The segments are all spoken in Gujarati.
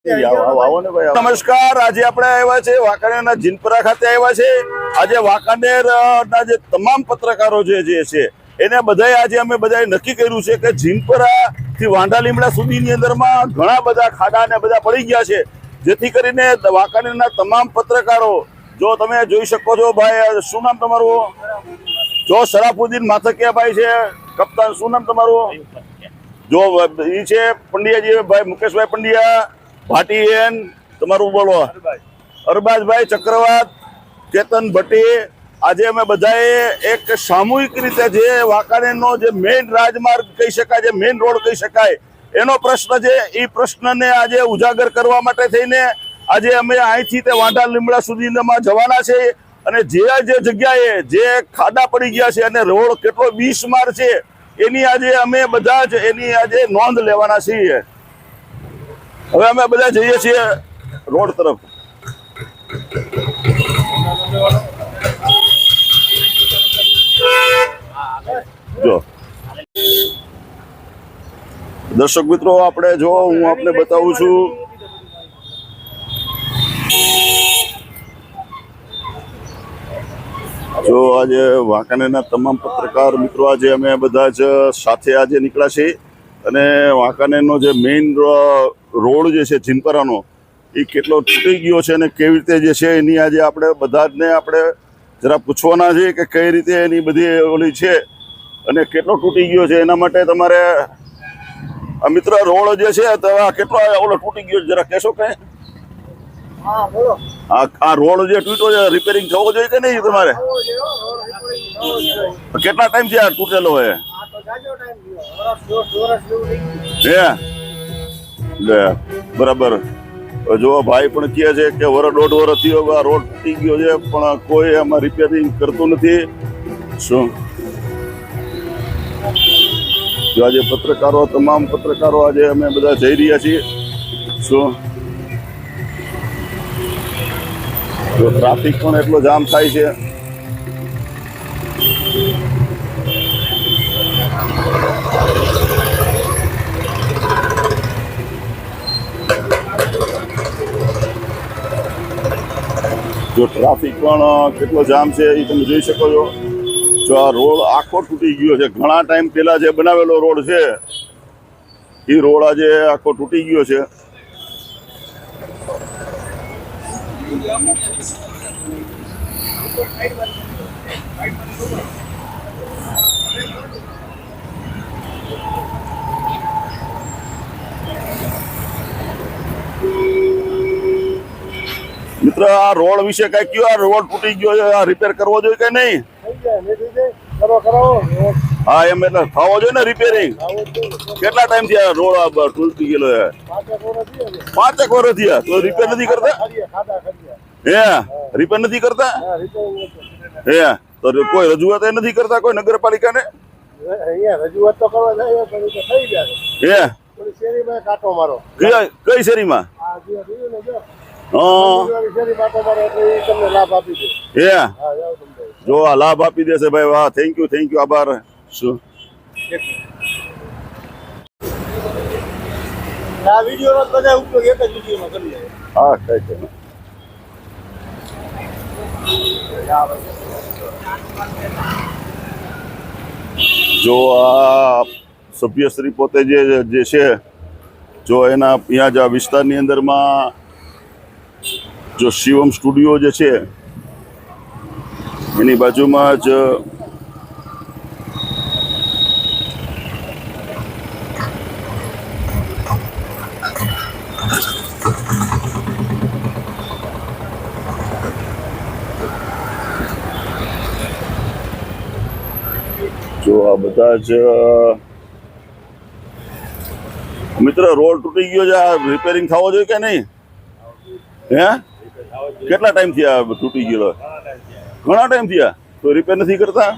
નમસ્કાર, આજે આપણે આવ્યા છે વાંકાનેરના જીનપરા ખાતે આવ્યા છે। આજે વાંકાનેરના જે તમામ પત્રકારો જે છે એને બધાએ આજે અમે બધાએ નક્કી કર્યું છે કે જીનપરા થી વાંઢા લીમડા સુધીની અંદરમાં ઘણા બધા ખાડા ને બધા પડી ગયા છે, જેથી કરીને વાંકાનેરના તમામ પત્રકારો, જો તમે જોઈ શકો છો ભાઈ, શું નામ તમારું? જો સરાફુદ્દીન માથકિયાભાઈ છે કપ્તાન, શું નામ તમારું? જો એ છે પંડ્યાજી ભાઈ મુકેશભાઈ પંડ્યા, ભાટીએન, તમારું બોલો? અરબાજભાઈ ચક્રવાત, કેતન ભટ્ટી। આજે અમે બધાએ એક સામૂહિક રીતે જે વાંકાનેરનો જે મેઇન રાજમાર્ગ કહી શકાય, જે મેઇન રોડ કહી શકાય, એનો પ્રશ્ન છે, એ પ્રશ્નને આજે ઉજાગર કરવા માટે થઈને આજે અમે અહીંથી તે વાંઢા લીમડા સુધીમાં જવાના છે। અને જે જગ્યાએ જે ખાડા પડી ગયા છે અને રોડ કેટલો બિસ્માર છે એની આજે અમે બધા જ એની આજે નોંધ લેવાના છીએ। હવે અમે બધા જઈએ છીએ રોડ તરફ। જો દર્શક મિત્રો, આપણે જો હું આપને બતાવું છું, જો આજે વાંકાનેરના તમામ પત્રકાર મિત્રો આજે અમે બધા જ સાથે આજે નીકળ્યા છીએ અને વાંકાનેરનો જે મેઇન રોડ જે છે જીનપરાનો એ કેટલો તૂટી ગયો છે અને કેવી રીતે જે છે એની આજે આપણે બધા જ ને આપણે જરા પૂછવાના છે કે કઈ રીતે એની બધી ઓલી છે અને કેટલો તૂટી ગયો છે। એના માટે તમારે આ મિત્ર રોડ જે છે તો કેટલો ઓલો તૂટી ગયો જરા કહેશો કઈ? આ રોડ જે તૂટ્યો છે રિપેરિંગ થવો જોઈએ કે નહીં તમારે? કેટલા ટાઈમ થી આ તૂટેલો હોય? બરાબર। જો ભાઈ પણ કહે છે કે વર્ષ દોઢ વર્ષ થયો આ રોડ તૂટી ગયો છે પણ કોઈ આમાં રિપેરિંગ કરતું નથી। શું જો આજે પત્રકારો, તમામ પત્રકારો આજે અમે બધા જઈ રહ્યા છીએ। શું જો ટ્રાફિક પણ એટલો જામ થાય છે। જો ટ્રાફિક પણ કેટલો જામ છે એ તમે જોઈ શકો છો। જો આ રોડ આખો તૂટી ગયો છે, ઘણા ટાઈમ પહેલા જે બનાવેલો રોડ છે એ રોડ આજે આખો તૂટી ગયો છે। મિત્ર, આ રોડ વિશે કઈ કયો? આ રોડ તૂટી ગયો છે, આ રિપેર કરવો જોઈએ કે નહીં? હા, એમ એટલે થવો જોઈએ ને રિપેરિંગ। કેટલા ટાઈમ થી આ રોડ તૂટી ગયેલો છે? 5 વર્ષ થયા તો રિપેર નથી કરતા? હે, રિપેર નથી કરતા? હે, તો કોઈ રજૂઆત નથી કરતા કોઈ નગરપાલિકાને? રજૂઆત તો કરવા જાય પણ થઈ જાય। હે, શેરીમાં કાંટો મારો। કઈ શેરીમાં? જો આ લાભ આપી દેશે ભાઈ, વાહ, થેન્ક યુ, આભાર। શું આ વિડીયોનો બધા ઉપયોગ એક જ વિડીયોમાં કરી લે। હા, કઈ જો આ સભ્યશ્રી પોતે જે છે, જો એના અહીંયા જ વિસ્તારની અંદરમાં જો શિવમ સ્ટુડિયો જે છે એની બાજુમાં જ જો આ બધા જ મિત્ર રોડ તૂટી ગયો છે, આ રિપેરિંગ થવો જોઈએ કે નહીં? હે, કેટલા ટાઈમ થી આ તૂટી ગયેલો? ઘણા ટાઈમ થયા તો રિપેર નથી કરતા?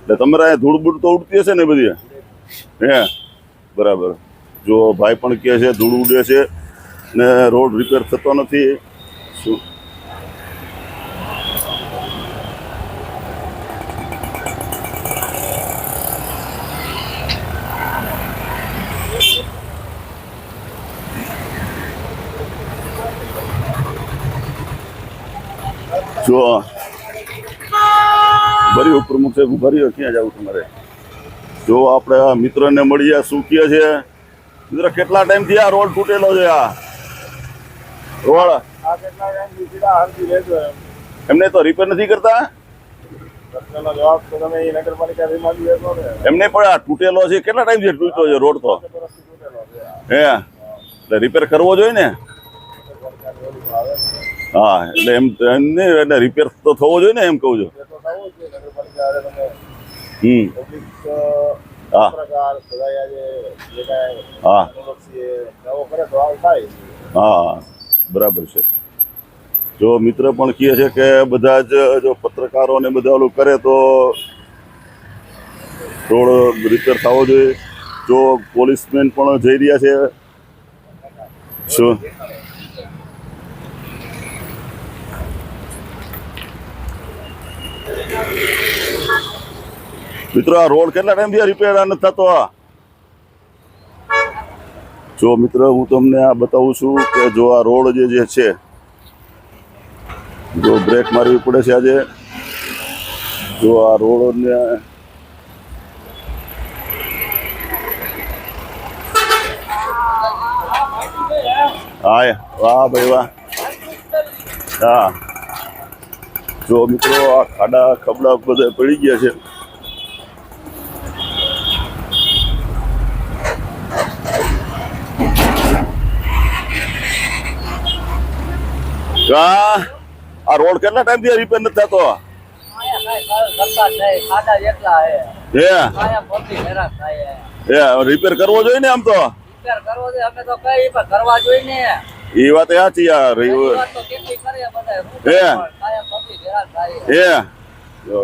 એટલે તમારે ધૂળ બૂળ તો ઉડતી હશે ને બધી? હે, બરાબર। જો ભાઈ પણ કહે છે ધૂળ ઉડે છે ને રોડ રિપેર થતો નથી। શું જો બરી પ્રમુખ સાહેબ ઉભા રહ્યો, ક્યાં જવું તમારે? જો આપણે આ મિત્રને મળીએ, શું કહે છે મિત્ર? કેટલા ટાઈમથી આ રોડ તૂટેલો છે? આ રોડ આ કેટલા ટાઈમથી સીધા હરજી રહેજો એમ. એમને તો રિપેર નથી કરતા. પ્રશ્નનો જવાબ તો તમે એ નગરપાલિકાથી માંગી શકો ને. એમને પણ આ તૂટેલો છે, કેટલા ટાઈમથી તૂટેલો છે રોડ? તો વર્ષથી તૂટેલો છે આ. હે એટલે રિપેર કરવો જોઈએ ને. નગરપાલિકાની ઓલીમાં આવે છે. હા એટલે એમ નહીં, એટલે રિપેર તો થવો જોઈએ ને, એમ કહું છું. એ તો થવું જ જોઈએ. નગરપાલિકા હારે તમે હમ પબ્લિક હા પ્રકાર બધા આજે જે કાંઈ હા અનુલક્ષી એ નવો કરે તો આવું થાય. હા બરાબર છે. જો મિત્ર પણ કહે છે કે બધા જ જો પત્રકારો ને બધા ઓલું કરે તો રોડ રિપેર થવો જોઈએ. જો પોલીસમેન પણ જઈ રહ્યા છે. શું મિત્રો આ રોડ કેટલા ટાઈમથી રિપેર નથી થતો? જો મિત્ર હું તમને આ બતાવું છું કે જો આ રોડ જે છે, જો બ્રેક મારવી પડે છે આજે. જો આ રોડ ને હા વાહ ભાઈ વાહ. હા જો મિત્રો આ ખાડા ખબડા બધા પડી ગયા છે. આ રોડ કેટલા ટાઈમથી રિપેર નથી થતો? રિપેર કરવો જોઈએ ને આમ તો. એ વાત સાચી યાર.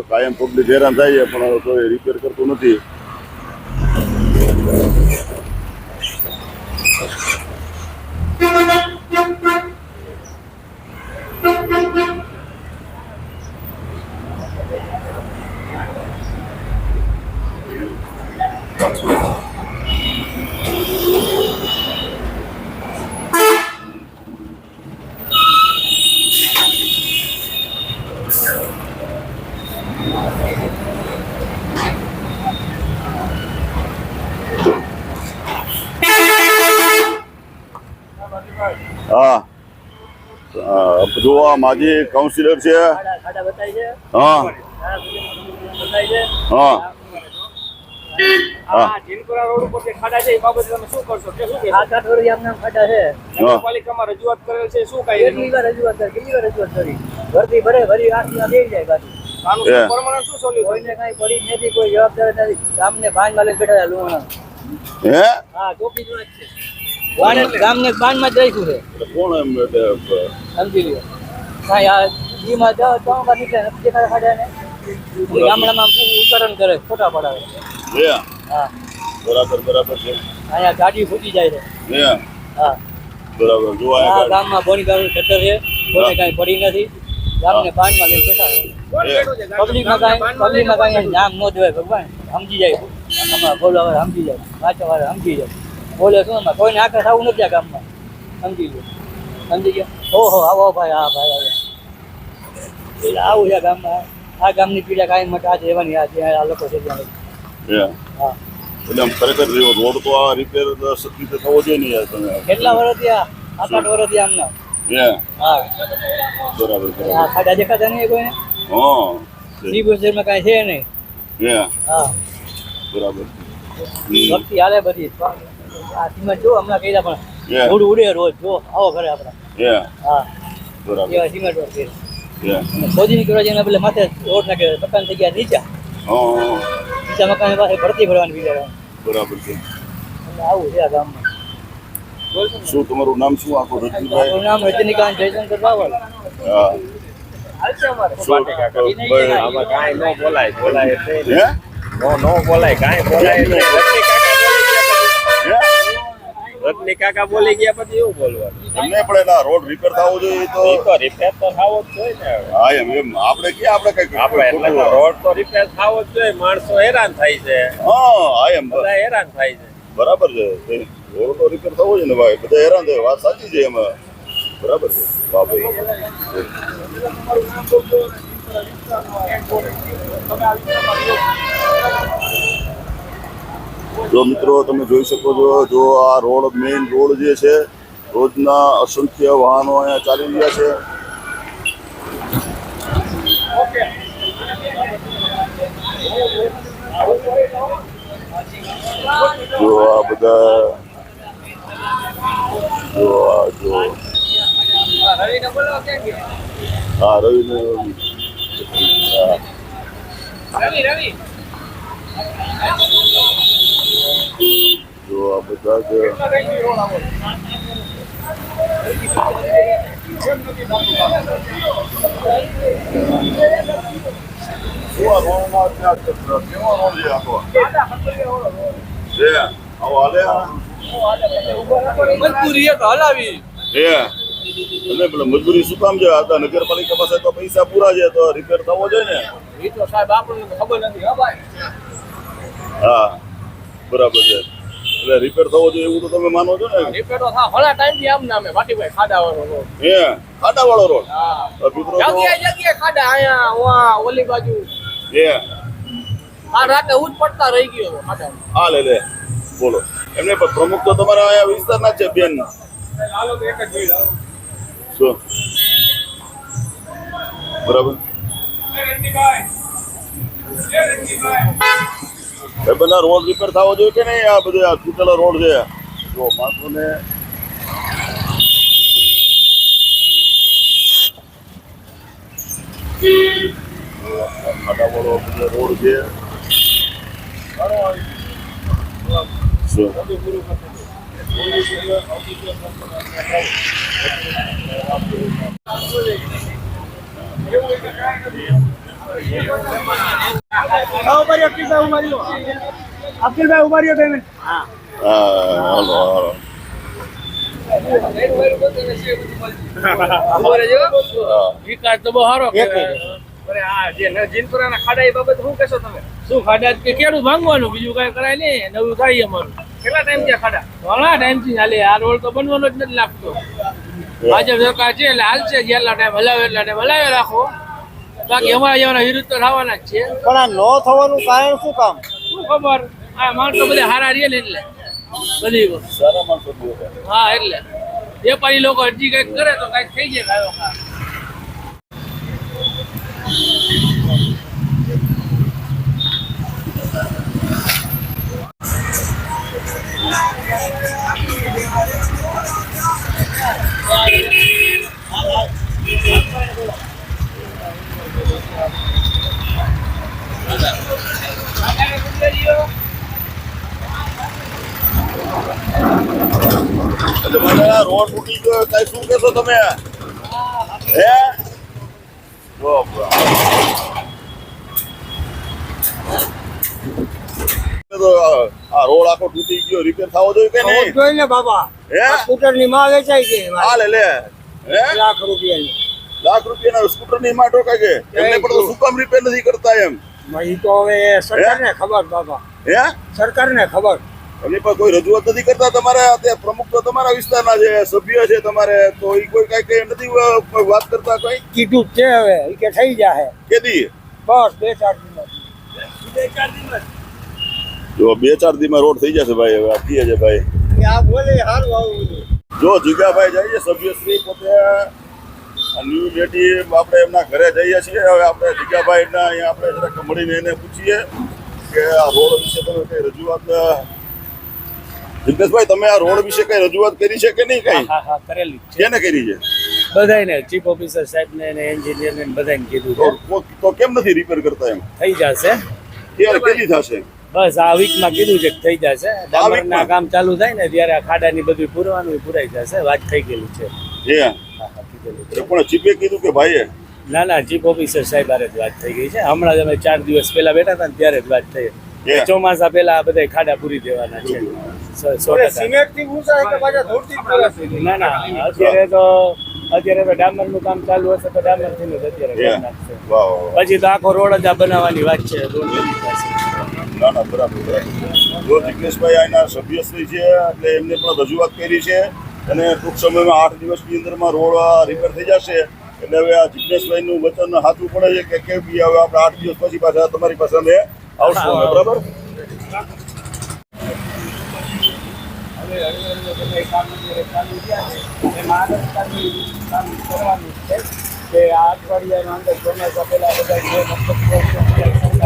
કાયમ પબ્લિક હેરાન થાય છે પણ કોઈ રિપેર કરતું નથી. હા જો આ માજી કાઉન્સિલર છે. હા હા આ જીનપુરા રોડ ઉપર જે ખાડા છે એ બાબતે તમે શું કરશો? કે શું કહેશો? નગરપાલિકામાં રજૂઆત કરેલ છે, શું કાંઈ એનું? આનું શું permanent શું solution છે? હે ગામને બાનમાં જ રાખ્યું છે. કોણ એમ સમજી લ્યો. કાંઈ આ ઈમાં જાઓ તો આમાં નીકળે નથી દેખાતા ખાડાને. ગામડામાં ઉત્તરણ કરે, ફોટા પડાવે. હા બરાબર બરાબર છે. અહીંયા ગાડી ફૂટી જાય છે. હા બરાબર જો આ ગામમાં બોની ગામનું ખેતર છે, કોઈને કાંઈ પડી નથી. ગામને બાનમાં લઈને બેઠા છે. કોણ બેઠું છે? પબ્લિકમાં કાંઈ નામ ન દેવાય. ભગવાન સમજી જાય. આમાં બોલાવા સમજી જાય, વાંચવા સમજી જાય. બોલે શું એમાં કોઈને આખરે થવું નથી આ ગામમાં. સમજી ગયો? સમજી ગયા? ઓહો આવો ભાઈ. હા ભાઈ આવે એટલે આવું છે આ ગામમાં. આ ગામની પીડા કાંઈ માટે આ રહેવાની. આ લોકો છે ત્યાં. હા એટલે આમ ખરેખર રોડ તો આ રિપેર સત્ય થવો જોઈએ ને યાર. તમે કેટલા વર્ષ થયા? 7-8 વર્ષ થયા આમના. હા બરાબર આ ખાડા દેખાતા નહીં કોઈને. હા શ્રીભૂષણમાં કાંઈ છે નહીં. હા બરાબર ભક્તિ હાલે બધી. આ સિમેન્ટ જો હમણાં કર્યા પણ ઉડ ઉડે રોજ. જો આવો ઘરે આપણા. હા બરાબર એવા સિમેન્ટ રોડ કર્યા. ખોદી નીકળવા જઈને એટલે માથે રોડ નાખે. મકાન થઈ ગયા નીચા. નીચા મકાન પાસે ભરતી ભરવાની બીજા. બરાબર છે. એટલે આવું છે આ ગામમાં. શું તમારું નામ શું આખું? રજનીભાઈ. મારું નામ રજનીકાંત જયશંકર બાવળ. હા હાલશે અમારે. શું? આમાં કાંઈ ન બોલાય. બોલાય એટલે હે નો બોલાય. કાંઈ બોલાય એટલે રત્ની કાકા બોલી ગયા પછી એવું બોલવાનું. એમને પણ એના રોડ રિપેર થવો જોઈએ તો. એ તો રિપેર તો થવો જ જોઈએ ને. હા એમ આપણે ક્યાં આપણે કઈ આપણે એટલે તો રોડ તો રિપેર થવો જ જોઈએ. માણસો હેરાન થાય છે, હા એમ બધા હેરાન થાય છે. બરાબર છે. રોડ તો રિપેર થવો જોઈએ ને ભાઈ. બધા હેરાન થાય. વાત સાચી છે એમાં. બરાબર છે વાહ ભાઈ જો મિત્રો તમે જોઈ શકો છો જો આ રોડ મેઇન રોડ જે છે રોજના અસંખ્ય વાહનો અહીંયા ચાલી રહ્યા છે જો આ બધા જો આ જો હા રવિ જો આ બધા જ મજબૂરી એક હલાવી મજબૂરી શું કામ છે આ નગરપાલિકા પાસે તો પૈસા પૂરા છે તો રિપેર થવો જોઈએ ને એ તો સાહેબ આપણને ખબર નથી હા ભાઈ હા બરાબર છે એટલે રિપેર થવો જોઈએ એવું તો તમે માનો છો ને રિપેર તો થા ઘણા ટાઈમ થી આમ નામે વાટીભાઈ ખાડા વાળો રોડ હે ખાડા વાળો રોડ હા તો મિત્રો તો જગ્યાએ ખાડા આયા વા ઓલી બાજુ હે આ રાતે ઉજ પડતા રહી ગયો ખાડા હા લે બોલો એમને પણ પ્રમુખ તો તમારા અહીંયા વિસ્તારના જ છે બેન હાલો તો એક જ જોઈ લાવો શું બરાબર એ બધા રોડ રિપેર થવો જોઈએ કે નહીં આ બધા આ તૂટેલા રોડ છે જો માણસોને ખાડાવાળો બધો રોડ છે શું અબ્દુલભાઈ ઉમારીઓ બેન હા હાલો હાલો વિકાસ તો બહુ સારો કહેવાય આ જે જીનપુરાના ખાડા એ બાબત શું કહેશો તમે શું ખાડા કે કેડું ભાંગવાનું બીજું કઈ કરાય નહીં નવું થાય અમારું કેટલા ટાઈમ છે ખાડા ઘણા ટાઈમ થી ચાલે આ રોડ તો બનવાનો જ નથી લાગતો ભાજપ સરકાર છે એટલે હાલશે જેટલા ટાઈમ હલાવે એટલા ટાઈમ હલાવે રાખો બાકી અમારા જેવાના વિરુદ્ધ તો થવાના જ છે પણ આ ન થવાનું કારણ શું કામ શું ખબર આ માણસો બધા હારા રીએ ને એટલે બધી સારા માણસો બહુ છે. હા એટલે વેપારી લોકો હજી કઈક કરે તો કઈક થઈ જાય કાયો એટલે મને આ રોડ તૂટી ગયો કઈ શું કહેશો તમે હે જો તો આ રોડ આખો તૂટી ગયો રિપેર થવો જોઈએ કે નહીં જોઈ ને બાબા હે સ્કૂટર ની માં વેચાઈ ગઈ હા લે હે લાખ રૂપિયાની લાખ રૂપિયાના સ્કૂટર ની માં ટોકા કે એમને પણ તો શું કામ રિપેર નથી કરતા એમ એ તો હવે સરકારને ખબર બાબા હે સરકારને ખબર એમની પર કોઈ રજૂઆત નથી કરતા તમારે અત્યારે પ્રમુખ તો તમારા વિસ્તારના છે સભ્ય છે તમારે તો એ કોઈ કઈ નથી કોઈ વાત કરતા કઈ કીધું જ છે હવે ઈ કે થઈ જાય કેદી બસ 2-4 દિવસ જો 2-4 દીમાં રોડ થઈ જશે ભાઈ હવે આ કીએ છે ભાઈ આ બોલે હારું આવું જો જીગાભાઈ જઈએ સભ્યશ્રી પોતે ન્યૂ લેડી આપણે એમના ઘરે જઈએ છીએ હવે આપણે જીગાભાઈ અહીંયા આપણે જરાક મળીને એને પૂછીએ કે આ રોડ વિશે તમે કઈ રજૂઆત જિગ્નેશભાઈ તમે આ રોડ વિશે કઈ રજૂઆત કરી છે કે નહીં કઈ હા કરેલી કેને કરી છે બધાને ચીફ ઓફિસર સાહેબ ને એન્જિનિયર ને બધાને કીધું છે તો કેમ નથી રિપેર કરતા એમ થઈ જશે ત્યારે કેદી થશે બસ આ વીકમાં કીધું છે કે થઈ જશે ડામરના weekમાં? કામ ચાલુ થાય ને ત્યારે આ ખાડાની બધું પૂરવાનું પૂરાઈ જશે વાત થઈ ગયેલી છે એ હા કીધેલું છે. પણ ચીફે કીધું કે ભાઈએ ના ના ચીફ ઓફિસર સાહેબ હારે જ વાત થઈ ગઈ છે હમણાં જ અમે 4 દિવસ પહેલા બેઠા હતા ને ત્યારે જ વાત થઈ Yeah. ચોમાસા પહેલા આ બધા ખાડા પૂરી દેવાના છે 100%. સિમેન્ટ થી ઊંચા કે પાછા ધોરતી જ કરે ના ના અત્યારે તો ડામરનું કામ ચાલુ હશે તો ડામરથી જ અત્યારે કરી Yeah. નાખશે. વાહ વાહ. પછી તો આખો રોડ જ આ બનાવવાની વાત છે રોડ બની જશે. ના ના બરાબર બરાબર. જો જિગ્નેશભાઈ આના સભ્યશ્રી છે એટલે એમને પણ રજૂઆત કરી છે અને ટૂંક સમયમાં 8 દિવસની અંદરમાં રોડ રિપેર થઈ જશે. એટલે હવે આ જિગ્નેશભાઈનું વચન સાચું પડે છે કે કેમ બી હવે આપણે 8 દિવસ પછી પાછા તમારી પાસે અમે આવશું અમે, બરાબર? કે આ અઠવાડિયાના અંદર ચોમાસા પહેલા બધા જે મતલબ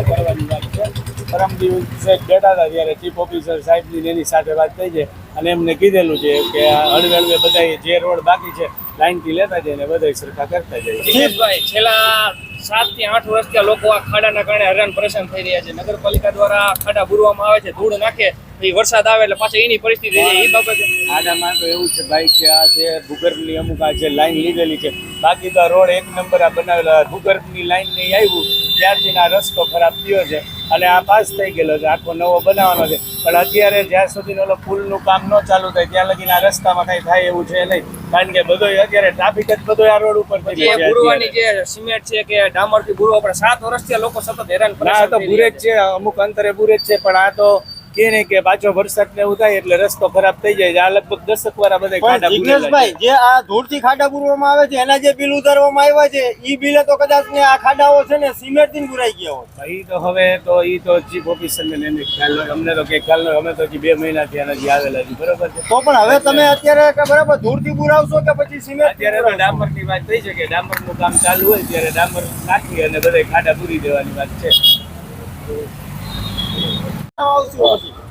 કરવાની વાત છે. પરમ દિવસે બેઠા હતા ત્યારે ચીફ ઓફિસર સાહેબની એની સાથે વાત થઈ છે અને એમને કીધેલું છે કે હળવે હળવે બધા જે રોડ બાકી છે લાઈનથી લેતા જાય ને બધા સરખા કરતા જાય. જીતેશભાઈ, છેલ્લા 7 થી 8 વર્ષથી લોકો આ ખાડાના કારણે હેરાન પરેશાન થઈ રહ્યા છે. નગરપાલિકા દ્વારા ખાડા પૂરવામાં આવે છે, ધૂળ નાખે, પછી વરસાદ આવે એટલે પાછી એની પરિસ્થિતિ રહે. એ બાબતે આડામાં તો એવું છે ભાઈ કે આ જે ભૂગર્ભની અમુક આ જે લાઈન લીધેલી છે, બાકી તો રોડ એક નંબર આ બનાવેલા. ભૂગર્ભની લાઈન નહીં આવ્યું ત્યારથી આ રસ્તો ખરાબ થયો છે અને આ પાસ થઈ ગયેલો છે, આખો નવો બનાવવાનો છે. પણ અત્યારે જ્યાં સુધી ઓલો પુલનું કામ ન ચાલુ થાય ત્યાં લગીને આ રસ્તામાં કઈ થાય એવું છે નહીં, કારણ કે બધો અત્યારે ટ્રાફિક જ બધો આ રોડ ઉપર થઈ જે ગયો છે. પૂરવાની જે સિમેન્ટ છે કે ડામરથી પૂરવા પડે, 7 વર્ષથી આ લોકો સતત હેરાન ના પરેશાન તો થઈ બુરે રહ્યા જ છે, અમુક અંતરે બુરે જ છે, પણ આ તો કે નહીં કે પાછો વરસાદ ને એવું થાય એટલે રસ્તો ખરાબ થઈ જાય છે. આ લગભગ 10 વાર બધા પણ ખાડા જિગ્નેશભાઈ, જે આ ધૂળથી ખાડા પૂરવામાં આવે છે એના જે બિલ ઉતારવામાં આવ્યા છે ઈ બિલે તો કદાચ ને આ ખાડાઓ છે ને સિમેન્ટથી પુરાઈ ગયા હોય. ભાઈ તો હવે તો ઈ તો ચીફ ઓફિસર ને એને ખ્યાલ હોય, અમને તો કઈ ખ્યાલ નહીં. અમે તો હજી 2 મહિનાથી આનાથી આવેલા છીએ, બરોબર છે. તો પણ હવે તમે અત્યારે કે બરાબર ધૂળથી પુરાવશો કે પછી સિમેન્ટ અત્યારે તો ડામરની વાત થઈ છે કે ડામરનું કામ ચાલુ હોય ત્યારે ડામર નાખી અને બધા ખાડા પૂરી દેવાની વાત છે.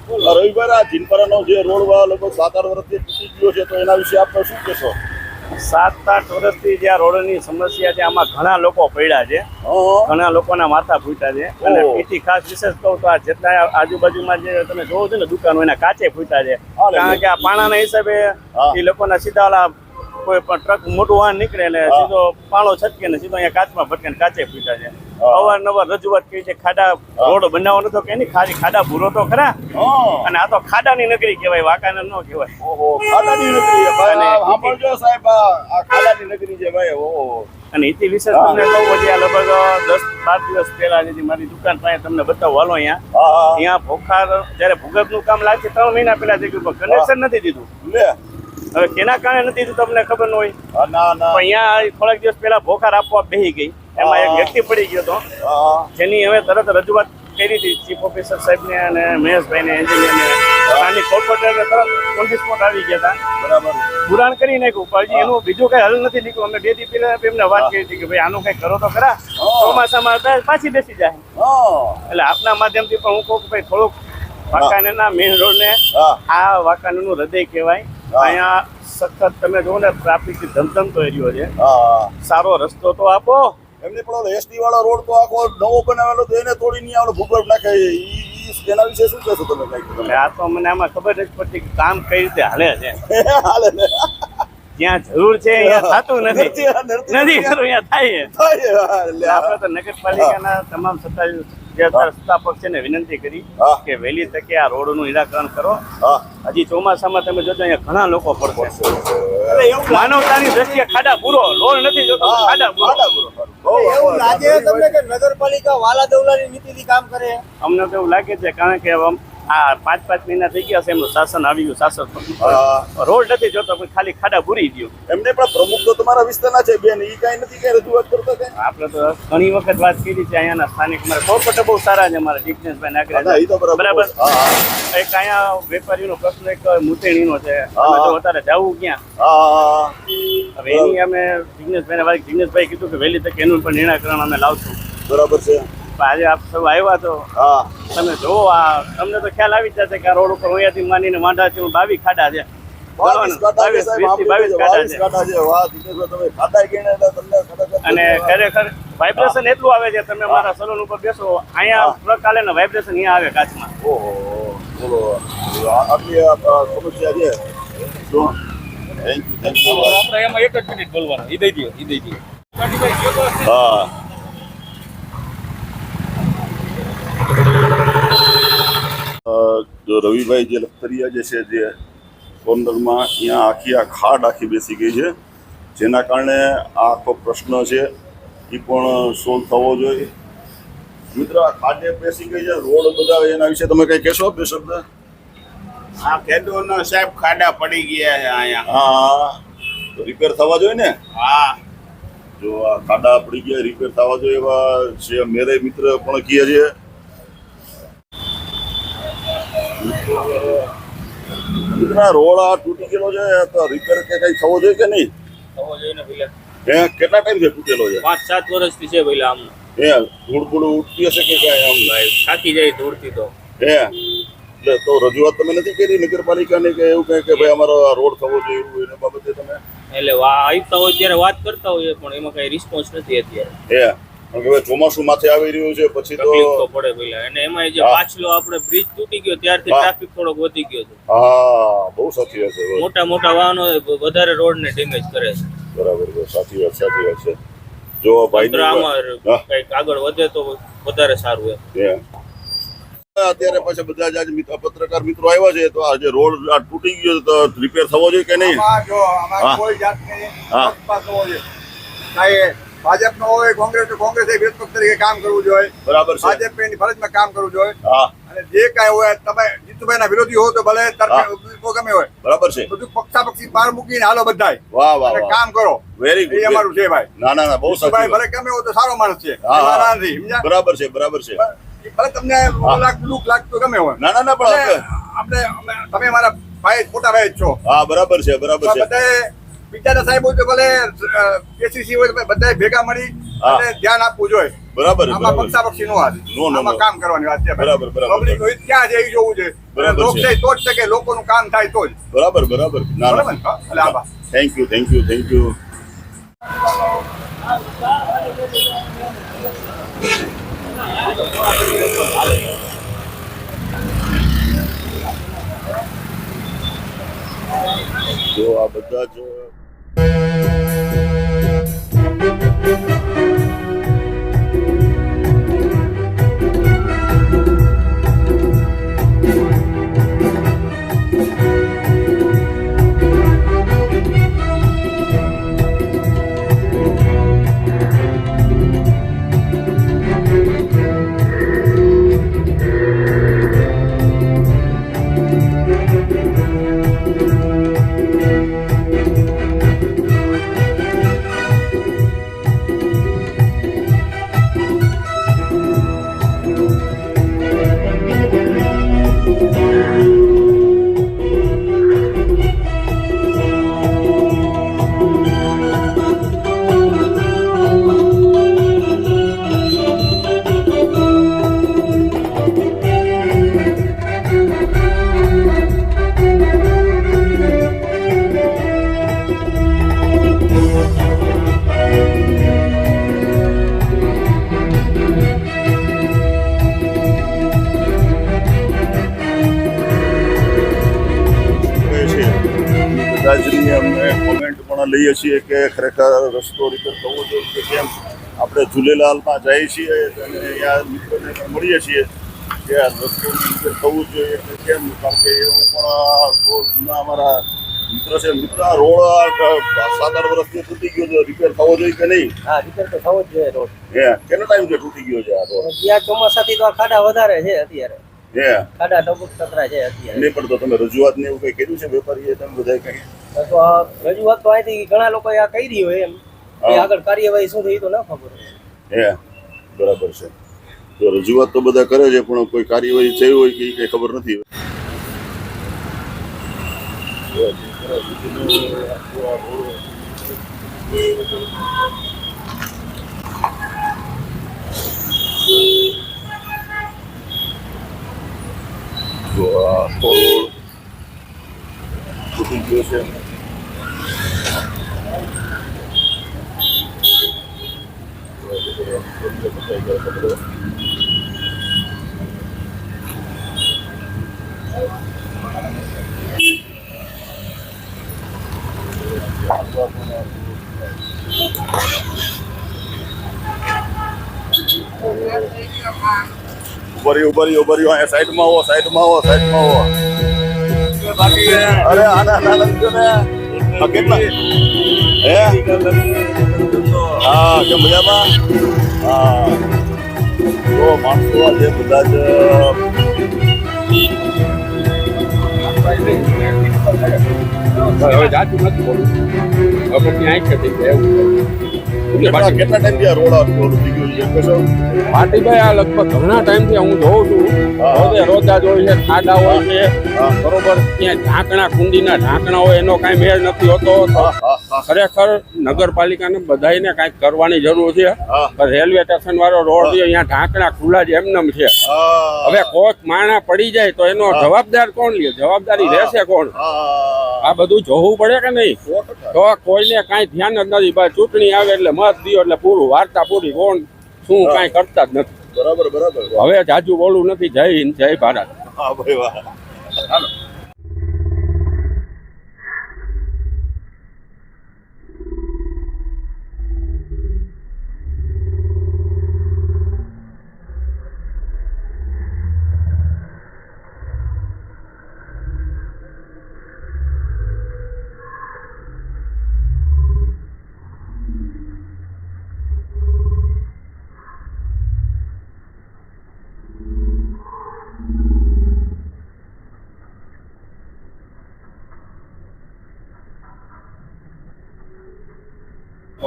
રવિભાઈ, આ જીનપરાનો જે રોડ લગભગ 7-8 વર્ષથી તૂટી ગયો છે, તો એના વિશે આપણે શું કહેશો? 7-8 વર્ષથી જે આ રોડની સમસ્યા છે આમાં ઘણા લોકો પડ્યા છે, ઘણા લોકોના માથા ફૂટ્યા છે. અને એથી ખાસ વિશેષ કહું તો આ જેટલા આજુબાજુમાં જે તમે જોવો છો ને દુકાનો એના કાચે ફૂટ્યા છે, કારણ કે આ પાણાના હિસાબે એ લોકોના સીધા ઓલા કોઈ પણ ટ્રક મોટું વાહન નીકળે એટલે સીધો પાણો છટકે ને સીધો અહીંયા કાચમાં ભટકે ને કાચે ફૂટ્યા છે. અવારનવાર રજૂઆત કરી છે ખાડા રોડ બનાવવાનો તો કે નહીં, ખાલી ખાડા ભૂરો તો ખરા. અને આ તો ખાડાની નગરી કહેવાય, વાંકાનેર ન કહેવાય. ખાડાની નગરી છે ભાઈ, સાંભળજો સાહેબ, આ ખાડાની નગરી છે ભાઈ. ઓહો. અને એથી વિશેષ તમને કહું હજી આ લગભગ 10-12 દિવસ પહેલા જે મારી દુકાન પાસે તમને બતાવો હાલો અહીંયા ભોખાર જયારે ભૂગર્ભનું કામ લાગશે 3 મહિના પહેલા થઈ ગયું, કનેક્શન નથી દીધું. હવે કેના કારણે નથી દીધું તમને ખબર ન હોય, ના પણ અહીંયા થોડાક દિવસ પહેલા ભોખાર આપવા બેસી ગઈ, એમાં એક વ્યક્તિ પડી ગયો હતો, જેની હવે તરત રજૂઆત કરી હતી ચીફ ઓફિસર સાહેબને અને મહેશભાઈને, એન્જિનિયરને. સ્થાનિક કોર્પોરેટરે તરત ઓન ધી સ્પોટ આવી ગયા હતા, બરાબર પુરાણ કરી નાખ્યું. પણ હજી એનું બીજું કઈ હલ નથી નીકળ્યું. અમે 2 દી પહેલા એમને વાત કરી હતી કે ભાઈ આનું કઈ કરો તો ખરા, ચોમાસામાં પાછી બેસી જાય. એટલે આપના માધ્યમથી પણ હું કહું કે ભાઈ થોડુંક વાંકાનેરના મેઇન રોડને, આ વાંકાનેરનું હૃદય કહેવાય, અહીંયા સખત તમે જુઓ ને ટ્રાફિકથી ધમધમતો એરિયો છે, સારો રસ્તો તો આપો. એમને પણ એસટી વાળો રોડ તો આખો નવો બનાવેલો તો એને થોડી નહીં આવડે ભૂગર્ભ નાખે, એના વિશે શું કહેશો તમે? કઈ આ તો મને આમાં ખબર જ પડતી કે કામ કઈ રીતે હાલે છે. હાલે ને, જ્યાં જરૂર છે અહીંયા થતું નથી ખરું, અહીંયા થાય છે. આપણે તો નગરપાલિકાના તમામ સત્તાપક્ષ છે ને વિનંતી કરી કે વહેલી તકે આ રોડનું નિરાકરણ કરો. હજી ચોમાસામાં તમે જોજો અહીંયા ઘણા લોકો પડશે. માનવતાની દ્રષ્ટિએ ખાડા પૂરો, રોડ નથી જોતો, ખાડા પૂરો. એવું લાગે તમને કે નગરપાલિકા વાલા દવલાની નીતિથી કામ કરે? અમને તો એવું લાગે છે, કારણ કે આ 5-5 મહિના થઈ ગયા છે એમનું શાસન આવી ગયું, શાસન રોડ નથી જોતો, ખાલી ખાડા પૂરી ગયું. એમને પણ પ્રમુખ તો તમારા વિસ્તારના છે બેન, એ કઈ નથી કઈ રજૂઆત કરતા કઈ? આપણે તો ઘણી વખત વાત કરી છે અહીંયાના સ્થાનિક મારા કોર્પોરેટર બહુ સારા છે, મારા જિગ્નેશભાઈ નાગરેજ, બરાબર. એક અહીંયા વેપારીનો પ્રશ્ન એક મુતેણીનો છે, જો અત્યારે જવું ક્યાં? હવે એની અમે જિગ્નેશભાઈ કીધું કે વહેલી તકે એનું પણ નિરાકરણ અમે લાવશું, બરાબર છે. આજે આપ સૌ આવ્યા તો તમે જોવો, આ તમને તો ખ્યાલ આવી જશે કે આ રોડ ઉપર અહીંયાથી માંડીને માંડા છે 22 ખાડા છે, 22 ખાડા છે. અને ખરેખર વાઇબ્રેશન એટલું આવે છે, તમે મારા સલૂન ઉપર બેસો, અહીંયા ટ્રક આલે ને વાઇબ્રેશન અહીંયા આવે કાચમાં. ઓહો, બોલો આટલી સમસ્યા છે. Thank you. આપણે એમાં 1 જ મિનિટ બોલવાનું, ઈ દઈ દો. હા, જો રવિભાઈ જે લખતરિયા જે છે, જે કોર્નરમાં અહીંયા આખી આ ખાડ આખી બેસી ગઈ છે, જેના કારણે આ આખો પ્રશ્ન છે એ પણ સોલ્વ થવો જોઈએ. મિત્ર, આ ખાડે બેસી ગઈ છે, રોડ બધા, એના વિશે તમે કંઈ કહેશો 2 શબ્દ? આ ખેડૂતનો સાહેબ ખાડા પડી ગયા છે અહીંયા. હા તો રિપેર થવા જોઈએ ને. હા જો આ ખાડા પડી ગયા રિપેર થવા જોઈએ એવા છે મેરે મિત્ર પણ કહે છે. મિત્રના રોડ આ તૂટી ગયેલો છે તો રિપેર કે કઈ થવો જોઈએ કે નહીં? થવો જોઈએ ને પેલા કેટલા ટાઈમ થી તૂટેલો છે? 5-7 વર્ષથી છે પેલા આમ ધૂળ બૂળ ઉઠતી હશે કે કઈ આમ? થાકી જાય ધૂળથી તો. એટલે તો રજૂઆત તમે નથી કરી નગરપાલિકાને કે એવું કહે કે ભાઈ અમારો આ રોડ થવો જોઈએ એવું એના બાબતે તમે? એટલે આવતા હોય ત્યારે વાત કરતા હોઈએ પણ એમાં કઈ રિસ્પોન્સ નથી અત્યારે. કારણ કે હવે ચોમાસું માથે આવી રહ્યું છે પછી તો તકલીફ તો પડે પેલા. અને એમાં જે પાછલો આપણે બ્રિજ તૂટી ગયો ત્યારથી ટ્રાફિક થોડોક વધી ગયો છે. હા બહુ સાચી વાત છે. મોટા મોટા વાહનો વધારે રોડને ડેમેજ કરે છે. બરાબર છે સાચી વાત છે. જો ભાઈ તંત્ર આમાં કંઈક આગળ વધે તો વધારે સારું એમ. અત્યારે પછી બધા જ આજે પત્રકાર મિત્રો આવ્યા છે તો આજે રોડ આ તૂટી ગયો તો રિપેર થવો જોઈએ કે નહીં? જો અમારે કોઈ જાતની પક્ષપાત ન હોય. કાંઈ ભાજપનો હોય કોંગ્રેસ કોંગ્રેસે વિરોધ પક્ષ તરીકે કામ કરવું જોઈએ. બરાબર છે. ભાજપ એની ફરજમાં કામ કરવું જોઈએ. હા અને જે કાંઈ હોય તમે જીતુભાઈના વિરોધી હો તો ભલે તરફે ગમે હોય બરાબર છે. બધું પક્ષાપક્ષી બહાર મૂકીને હાલો બધાય વાહ વાહ અને વાહ કામ કરો. વેરી એ ગુડ. અમારું છે ભાઈ. ના ના ના બહુ સાચી ભાઈ વાત. ભલે ગમે હોય તો સારો માણસ છે. હા, હા. એમાં નથી, સમજ્યા? બરાબર છે બરાબર છે. ભલે તમને દુઃખ લાગતું ગમે હોય. ના ના ના પણ આપણે તમે મારા ભાઈ મોટા ભાઈ જ છો. હા બરાબર છે બરાબર છે. બધાએ બીજાના સાહેબ હોય તો ભલે કેસીસી હોય તો બધાએ ભેગા મળી અને ધ્યાન આપવું જોઈએ. બરાબર આમાં બરાબર પક્ષાપક્ષી નો હાથ. નો, નો, આમાં નો. કામ કરવાની વાત છે. બરાબર, બરાબર. પબ્લિક હોય ક્યાં છે એ જોવું છે. બરાબર છે. લોકશાહી તો જ છે કે લોકોનું કામ થાય તો જ. બરાબર બરાબર. ના બરાબર ના ને? હા, એટલે આભાર. Thank you thank you thank you. જો આ બધા જ કદાચની અમે કોમેન્ટ પણ લઈએ છીએ કે ખરેખર રસ્તો રિપેર થવો જોઈએ કે કેમ. આપણે ઝૂલેલાલમાં જઈએ છીએ અને ત્યાં મિત્રોને પણ મળીએ છીએ કે આ રસ્તો રિપેર થવું જોઈએ કે કેમ. કારણ કે એવું પણ બહુ જૂના અમારા મિત્ર છે. મિત્ર આ રોડ 7-8 વર્ષથી તૂટી ગયો છે રિપેર થવો જોઈએ કે નહીં? હા રિપેર તો થવો જ જોઈએ રોડ. કેટલો ટાઈમ છે તૂટી ગયો છે આ રોડ? ત્યાં ચોમાસાથી તો આ ખાડા વધારે છે અત્યારે. ખાડા ટપક ટકરા છે અત્યારે. નહીં પણ તો તમે રજૂઆત ને એવું કઈ કર્યું છે વેપારીએ તમે બધા કઈ? તો આ રજૂઆત તો અહીંથી ઘણા લોકોએ આ કરી હોય એમ કે આગળ કાર્યવાહી શું થઈ તો ના ખબર હોય. બરાબર છે. તો રજૂઆત તો બધા કરે છે પણ કોઈ કાર્યવાહી થઈ હોય કે કઈ ખબર નથી. તો આ રોડ તૂટી ગયો છે. ઉભરી અહીંયા સાઈડમાં આવો સાઈડમાં આવો. અરે આના નાના ને આ કેટલા હા કેમ મજામાં? હા તો માણસો આજે બધા જ હવે જાતું નથી બોલું હવે પછી આંખે થઈ જાય એવું કેટલા ટાઈમથી આ રોડ તૂટી ગયો છે કશો પાટીભાઈ આ લગભગ ઘણા ટાઈમથી હું જોઉં છું રોજે રોજા જોઈ છે ખાડા હોય છે બરોબર ત્યાં ઢાંકણા કુંડીના ઢાંકણા હોય એનો કાંઈ મેળ નથી હોતો ખરેખર નગરપાલિકાને બધાને કાંઈક કરવાની જરૂર છે રેલવે સ્ટેશન વાળો રોડ છે અહીંયા ઢાંકણા ખુલ્લા જ એમનેમ છે હવે કોઈક માણા પડી જાય તો એનો જવાબદાર કોણ લે જવાબદારી રહેશે કોણ આ બધું જોવું પડે કે નહીં તો કોઈને કાંઈ ધ્યાન જ નથી બસ ચૂંટણી આવે એટલે મત દિયો એટલે પૂરું વાર્તા પૂરી કોણ શું કાંઈ કરતા જ નથી બરાબર બરાબર હવે જાજુ બોલવું નથી જય હિન્દ જય ભારત હા ભાઈ વાહ હાલો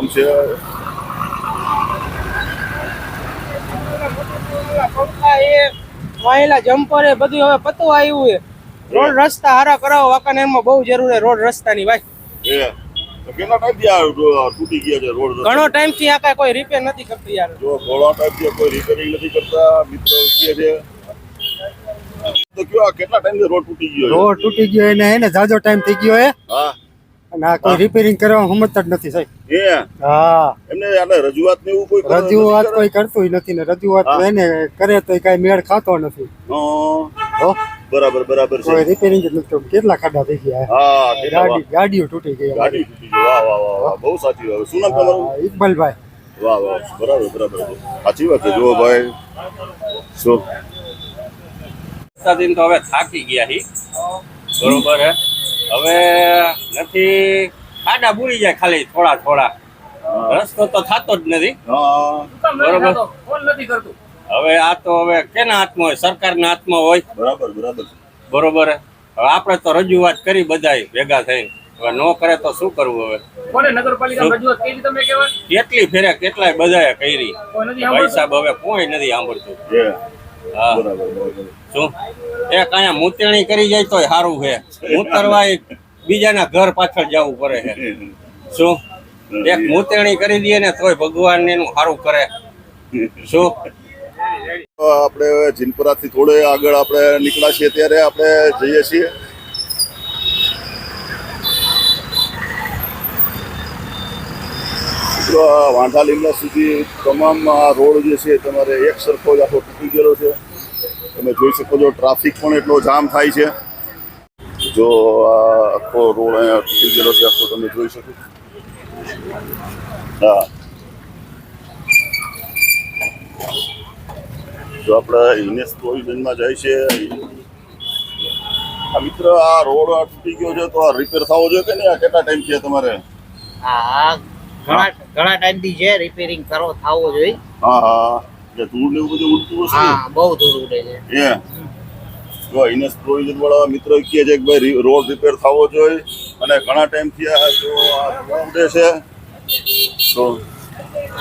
છે પંખા એ વાયેલા જમ્પર એ બધું હવે પતવા આવ્યું છે રોડ રસ્તા હારા કરાવો વાંકાનેરમાં બહુ જરૂર છે રોડ રસ્તાની ભાઈ તો કેટલા ટાઈમથી આ તૂટી ગયા છે રોડ ઘણો ટાઈમ થી આ કાંઈ કોઈ રિપેર નથી કરતું યાર જો ઘણા ટાઈમથી કોઈ રિપેરિંગ નથી કરતા મિત્રો કહે છે તો કયો આ કેટલા ટાઈમથી રોડ તૂટી ગયો રોડ તૂટી ગયો એને હે ને જાજો ટાઈમ થઈ ગયો હે હા અને આ કોઈ રિપેરિંગ કરવા સમજતા જ નથી સાહેબ હે હા એમને આને રજૂઆત ને એવું કોઈ રજૂઆત કોઈ કરતું નથી ને રજૂઆત એને કરે તો કાંઈ મેળ ખાતો નથી હો બરાબર બરાબર છે કોઈ રિપેરિંગ જ નથી કરતું. કેટલા ખાડા થઈ ગયા હા કેટલા ગાડીઓ તૂટી ગઈ ગાડી તૂટી ગઈ વાહ વાહ વાહ વાહ બહુ સાચી વાત શું નામ તમારું ઇકબાલભાઈ વાહ વાહ બરાબર બરાબર સાચી વાત છે જો ભાઈ શું દિન તો હવે થાકી ગયા હી બરોબર હે હવે નથી ખાડા બુરી જાય ખાલી થોડા થોડા રસ્તો તો થતો જ નથી બરોબર ફોન નથી કરતું હવે આ તો હવે કેના હાથમાં હોય સરકારના હાથમાં હોય બરાબર બરાબર બરોબર હે હવે આપણે તો રજૂઆત કરી બધાય ભેગા થઈ હવે નો કરે તો શું કરવું હવે કોને નગરપાલિકા રજૂઆત કરી તમે કેવા કેટલી ફેરે કેટલાય બધાએ કરી કોઈ નથી ભાઈ સાહેબ હવે કોઈ નથી સાંભળતું હા બરાબર બરાબર શું એક અહીંયા મૂતેણી કરી જાય તોય સારું છે મૂતરવા બીજાના ઘર પાછળ જવું પડે છે શું એક મૂતેણી કરી દે ને તોય ભગવાન એનું સારું કરે શું આપણે જીનપરાથી થોડે આગળ આપણે નીકળ્યા છીએ ત્યારે આપણે જઈએ છીએ વાંઢા લીમડા સુધી તમામ આ રોડ જે છે તમારે એક સરખો જ આખો તૂટી ગયેલો છે તમે જોઈ શકો છો ટ્રાફિક પણ એટલો જામ થાય છે જો આ આખો રોડ અહીંયા તૂટી ગયેલો છે આખો તમે જોઈ શકો હા જો આપણે હિનેશ પ્રોવિઝનમાં જાય છે આ મિત્ર આ રોડ તૂટી ગયો છે તો આ રિપેર થવો જોઈએ કે નહીં આ કેટલા ટાઈમ છે તમારે હા ઘણા ટાઈમથી છે રિપેરિંગ કરો થાવો જોઈએ હા હા એટલે ધૂળ ને એવું બધું ઉડતું હશે હા બહુ ધૂળ ઉડે છે એ જો હિનેશ પ્રોવિઝન વાળા મિત્રો કહે છે કે ભાઈ રોડ રિપેર થવો જોઈએ અને ઘણા ટાઈમથી આ જો આ ધૂળ ઉડે છે તો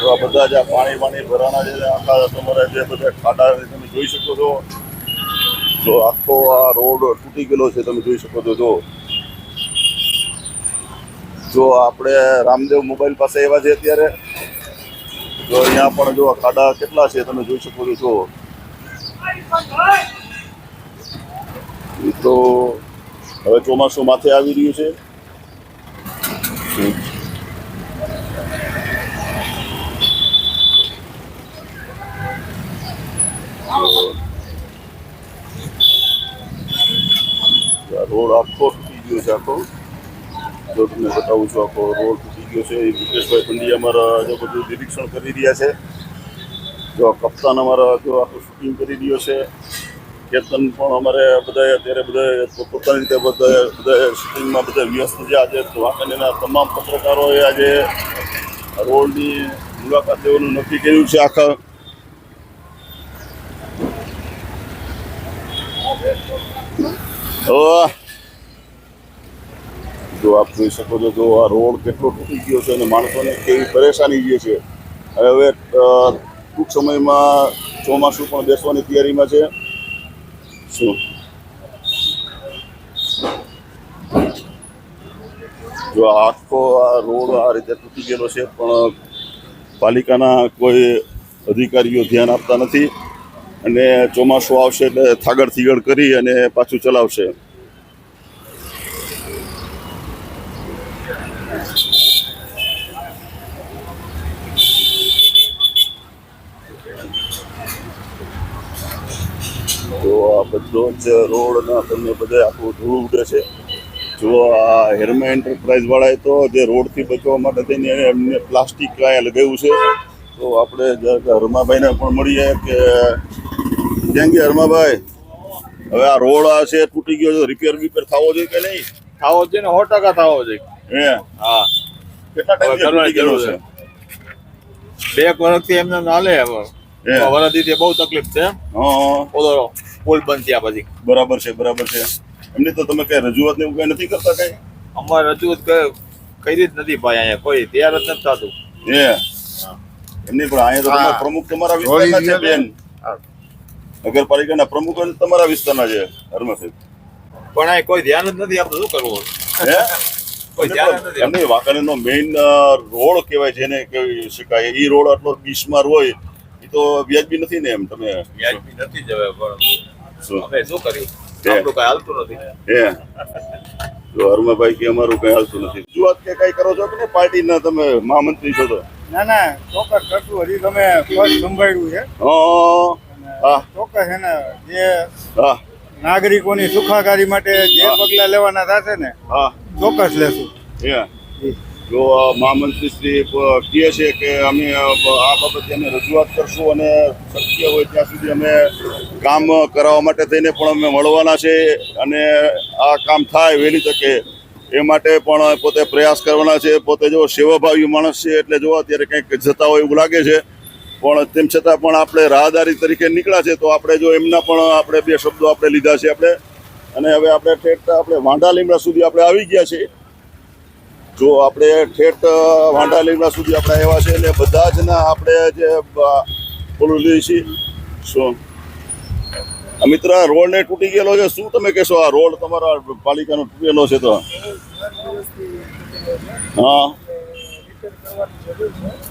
આ બધા જે પાણી ભરાના છે આખા તમારે જે બધા ખાડા તમે જોઈ શકો છો જો આખો આ રોડ તૂટી ગયેલો છે તમે જોઈ શકો છો જો આપણે રામદેવ મોબાઈલ પાસે આવ્યા છે અત્યારે જો અહીંયા પણ જો ખાડા કેટલા છે તમે જોઈ શકો છો તો હવે ચોમાસું માથે આવી રહ્યું છે રોડ આખો તૂટી ગયો છે આખો જો તમને બતાવું છું આખો રોડ તૂટી ગયો છે મુકેશભાઈ પંડ્યા અમારા જો બધું નિરીક્ષણ કરી રહ્યા છે જો કપ્તાન અમારા જો આખું શૂટિંગ કરી રહ્યો છે કેતન પણ અમારે બધા અત્યારે બધા પોતાની રીતે બધા શૂટિંગમાં બધા વ્યસ્ત છે આજે વાંકાનેરના તમામ પત્રકારોએ આજે રોડની મુલાકાત લેવાનું નક્કી કર્યું છે આખા જો આપ જોઈ શકો છો, જો આ રોડ કેટલો તૂટી ગયો છે અને માણસોને કેવી પરેશાની જે છે. હવે ટૂંક સમયમાં ચોમાસું પણ બેસવાની તૈયારીમાં છે. શું જો આખો આ રોડ આ રીતે તૂટી ગયેલો છે, પણ પાલિકાના કોઈ અધિકારીઓ ધ્યાન આપતા નથી અને ચોમાસું આવશે એટલે થાગડ થીગડ કરી અને પાછું ચલાવશે. તો આ બધો જ રોડના તમને બધા આખું ધૂળ ઉડે છે. જો આ હેરમા એન્ટરપ્રાઇઝ વાળાએ તો જે રોડથી બચવા માટે થઈને એમને પ્લાસ્ટિક અહીંયા લગાવ્યું છે. તો આપણે હરમાભાઈને પણ મળીએ કે કેમ કે હરમાભાઈ, હવે આ રોડ આ છે તૂટી ગયો છે, રિપેર બીપેર થવો જોઈએ કે નહીં? થવો જોઈએ ને 100% થવો જોઈએ. હે હા, કેટલા ટાઈમ તૂટી ગયેલો છે? 2 વર્ષથી એમને નાલે હવે વરદીથી બહુ તકલીફ છે. હા, ઓલો પુલ બંધ થયા પછી. બરાબર છે, બરાબર છે. એમની તો તમે કઈ રજૂઆત ને એવું કઈ નથી કરતા કઈ? અમારે રજૂઆત કરી જ નથી ભાઈ, અહીંયા કોઈ તૈયાર જ નથી થતું. એમની પણ અહીંયા તો તમારા પ્રમુખ તમારા વિસ્તારના છે બેન, નગરપાલિકાના પ્રમુખ જ તમારા વિસ્તારના છે હરમા સાહેબ, પણ અહીં કોઈ ધ્યાન જ નથી આપતું. શું કરવું? કોઈ ધ્યાન જ નથી. એમની વાંકાનેરનો મેઇન રોડ કહેવાય, જેને કહી શકાય એ રોડ આટલો બિસ્માર હોય એ તો વ્યાજબી નથી ને? એમ તમે વ્યાજબી નથી જ હવે, પણ શું અમે શું કર્યું? આપણું કઈ હાલતું નથી. જો હરમાભાઈ કે અમારું કઈ હાલતું નથી. રજૂઆત કે કઈ કરો છો કે નહીં? પાર્ટીના તમે મહામંત્રી છો તો? ના ચોક્કસ કરશું. હજી તમે પદ સંભાળ્યું છે. હા, ચોક્કસ એને જે હા, નાગરિકોની સુખાકારી માટે જે પગલા લેવાના થશે ને હા, ચોક્કસ લેશું. જો મહામંત્રી શ્રી કહે છે કે અમે આ બાબતે અમે રજૂઆત કરશું અને શક્ય હોય ત્યાં સુધી અમે કામ કરાવવા માટે થઈને પણ અમે મળવાના છે અને આ કામ થાય વહેલી તકે એ માટે પણ પોતે પ્રયાસ કરવાના છે. પોતે જો સેવાભાવી માણસ છે એટલે જો અત્યારે કંઈક જતા હોય એવું લાગે છે, પણ તેમ છતાં પણ આપણે રાહદારી તરીકે નીકળ્યા છે તો આપણે જો એમના પણ આપણે 2 શબ્દો આપણે લીધા છે આપણે, અને હવે આપણે ઠેઠ આપણે વાંઢા લીમડા સુધી આપણે આવી ગયા છે. જો આપણે ઠેઠ વાંઢા લીમડા સુધી આપણે આવ્યા છે એટલે બધા જ ના આપણે જે બોલું લઈએ છીએ. શું મિત્ર, રોડ ને તૂટી ગયેલો છે, શું તમે કહેશો? આ રોડ તમારા પાલિકાનો તૂટેલો છે તો? હા,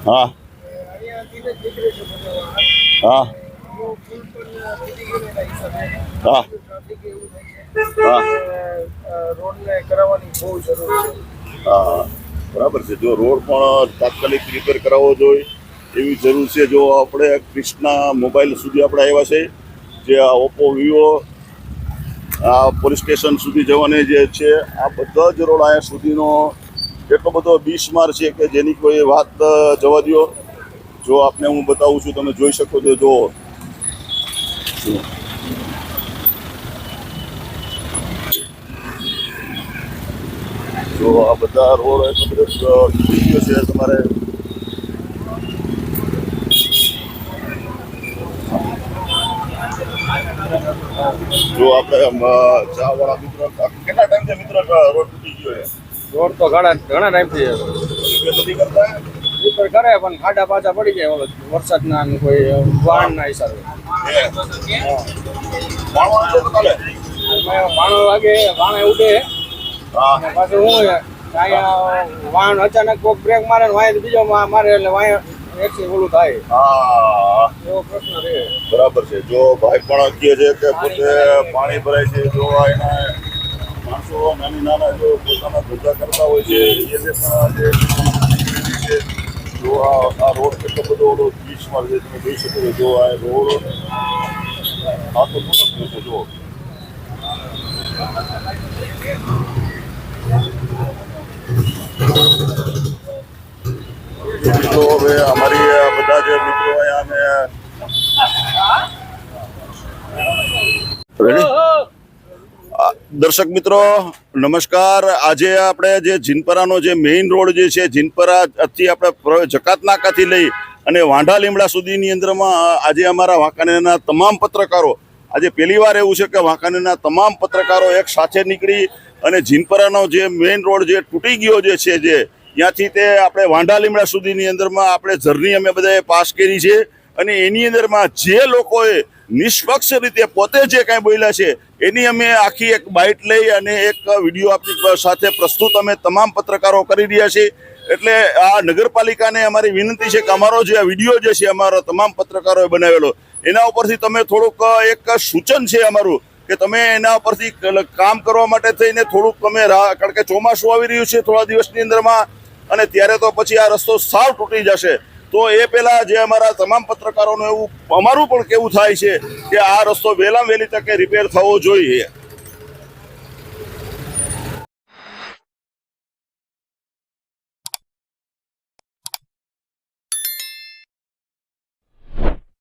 હા, હા, હા, હા, હા, બરાબર છે. જો રોડ પણ તાત્કાલિક રિપેર કરાવવો જોઈએ એવી જરૂર છે. જો આપણે ક્રિષ્ના મોબાઈલ સુધી આપણે આવ્યા છે, જે આ ઓપ્પો વિવો આ પોલીસ સ્ટેશન સુધી જવાની જે છે, આ બધા જ રોડ અહીંયા સુધીનો એટલો બધો બિસ્માર છે કે જેની કોઈ વાત જવા દો. જો આપને હું બતાવું છું, તમે જોઈ શકો છો. જો આ બધા રોડ એટલો બધો તૂટી ગયો છે. તમારે જો આપણે ચા વાળા મિત્રો, કેટલા ટાઈમ છે મિત્ર રોડ તૂટી ગયો છે? રોડ તો ઘણા ટાઈમથી નથી કરતા રિપેર કરે, પણ ખાડા પાછા પડી જાય ઓલો વરસાદના અને કોઈ વાહનના હિસાબે. વાણો વાગે, વાણે ઉડે, અને પાછું શું છે અહીંયા વાહન અચાનક કોઈક બ્રેક મારે ને વાય બીજો મારે એટલે વાય એક્સિડન્ટ ઓલું થાય. એવો પ્રશ્ન રહે. બરાબર છે. જો ભાઈ પણ કહે છે કે પોતે પાણી ભરાય છે, જો એના માણસો નાના જો પોતાના ધંધા કરતા હોય છે એ પણ છે. જો આ રોડ કેટલો બધો ઓલો બીચમાં છે, તમે જોઈ શકો છો. જો આ રોડ આ તો મોટો છે. જો મિત્રો, હવે અમારી બધા જે મિત્રો અહીંયા દર્શક મિત્રો નમસ્કાર. આજે આપણે જે જીનપરાનો જે મેઇન રોડ જે છે, જીનપરાથી આપણે જકાત નાકાથી લઈ અને વાંઢા લીમડા સુધીની અંદરમાં આજે અમારા વાંકાનેરના તમામ પત્રકારો, આજે પહેલી વાર એવું છે કે વાંકાનેરના તમામ પત્રકારો એક સાથે નીકળી અને જીનપરાનો જે મેઇન રોડ જે તૂટી ગયો જે છે જે ત્યાંથી તે આપણે વાંઢા લીમડા સુધીની અંદરમાં આપણે જર્ની અમે બધાએ પાસ કરી છે અને એની અંદરમાં જે લોકોએ નિષ્પક્ષ રીતે પોતે જે કાંઈ બોલ્યા છે એની અમે આખી એક બાઇટ લઈ અને એક વિડીયો આપણી સાથે પ્રસ્તુત અમે તમામ પત્રકારો કરી રહ્યા છીએ એટલે આ નગરપાલિકાને અમારી વિનંતી છે કે અમારો જે આ વિડીયો જે છે અમારો તમામ પત્રકારોએ બનાવેલો એના ઉપરથી તમે થોડુંક એક સૂચન છે અમારું કે તમે એના ઉપરથી કામ કરવા માટે થઈને થોડુંક તમે કારણ કે ચોમાસું આવી રહ્યું છે થોડા દિવસની અંદરમાં અને ત્યારે તો પછી આ રસ્તો સાવ તૂટી જશે તો એ પહેલા જે અમારા તમામ પત્રકારોનું એવું અમારું પણ કેવું થાય છે કે આ રસ્તો વહેલામાં વહેલી તકે રિપેર થવો જોઈએ.